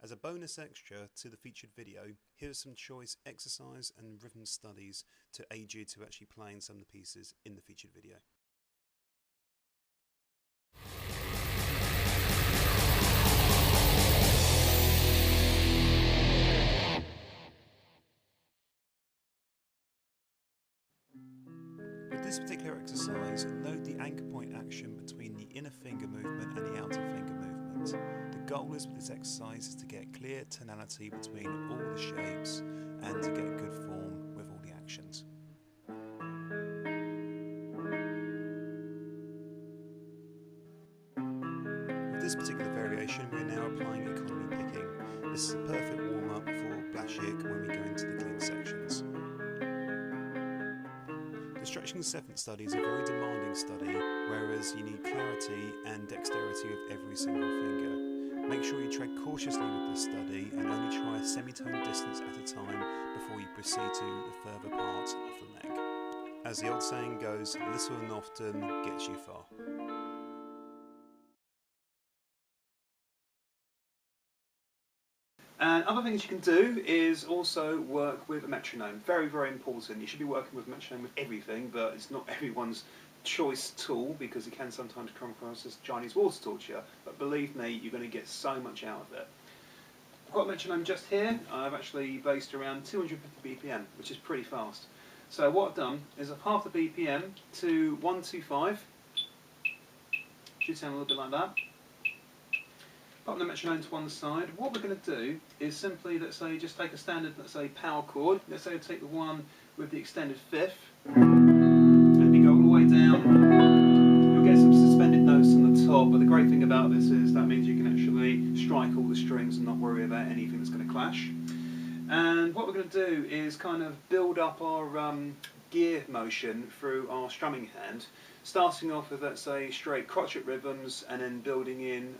As a bonus extra to the featured video, here are some choice exercise and rhythm studies to aid you to actually playing some of the pieces in the featured video. With this particular exercise, note the anchor point action between the inner finger movement and the outer finger movement. The goal is with this exercise is to get clear tonality between all the shapes and to get good form with all the actions. With this particular variation, we're now applying economy picking. This is a perfect warm-up for Blasik when we go into the clean sections. The stretching seventh study is a very demanding study, whereas you need clarity and dexterity with every single finger. Make sure you tread cautiously with this study and only try a semitone distance at a time before you proceed to the further parts of the neck. As the old saying goes, little and often gets you far. And other things you can do is also work with a metronome. Very, very important. You should be working with a metronome with everything, but it's not everyone's choice tool because it can sometimes come across as Chinese water torture. But believe me, you're going to get so much out of it. I've got a metronome just here. I've actually based around 250 BPM, which is pretty fast. So what I've done is I've halved the BPM to 125. Should sound a little bit like that. Pop the metronome to one side. What we're going to do is simply, let's say, just take a standard, let's say, power chord. Let's say we take the one with the extended fifth. And if you go all the way down, you'll get some suspended notes on the top. But the great thing about this is that means you can actually strike all the strings and not worry about anything that's going to clash. And what we're going to do is kind of build up our gear motion through our strumming hand, starting off with, let's say, straight crotchet rhythms and then building in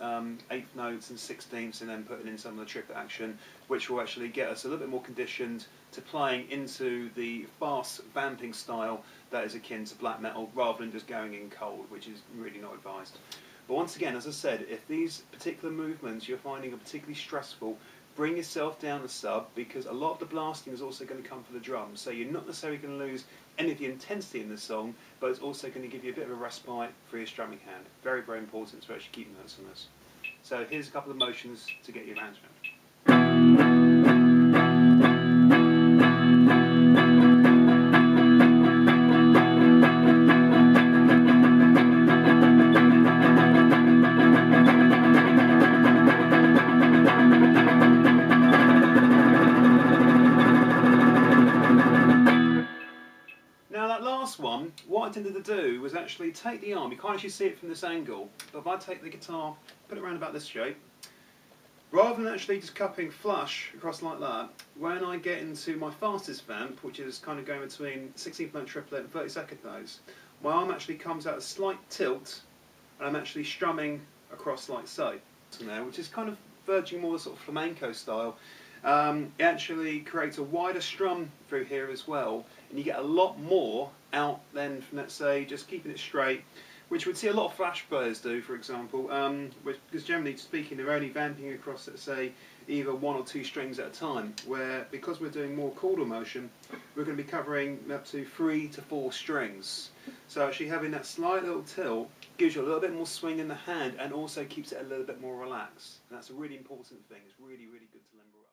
eighth notes and sixteenths and then putting in some of the triplet action, which will actually get us a little bit more conditioned to playing into the fast vamping style that is akin to black metal rather than just going in cold, which is really not advised. But once again, as I said, if these particular movements you're finding are particularly stressful, bring yourself down a sub, because a lot of the blasting is also going to come from the drums. So you're not necessarily going to lose any of the intensity in the song, but it's also going to give you a bit of a respite for your strumming hand. Very, very important to actually keep notes on this. So here's a couple of motions to get your hands around. One, what I tended to do was actually take the arm. You can't actually see it from this angle, but if I take the guitar, put it around about this shape, rather than actually just cupping flush across like that, when I get into my fastest vamp, which is kind of going between 16th note triplet and 32nd notes, my arm actually comes at a slight tilt, and I'm actually strumming across like so, which is kind of verging more sort of flamenco style. It actually creates a wider strum through here as well, and you get a lot more out than from, let's say, just keeping it straight, which we'd see a lot of flash players do, for example, because generally speaking they're only vamping across, let's say, either one or two strings at a time, where because we're doing more chordal motion, we're going to be covering up to 3 to 4 strings. So actually having that slight little tilt gives you a little bit more swing in the hand and also keeps it a little bit more relaxed. And that's a really important thing. It's really, really good to limber up.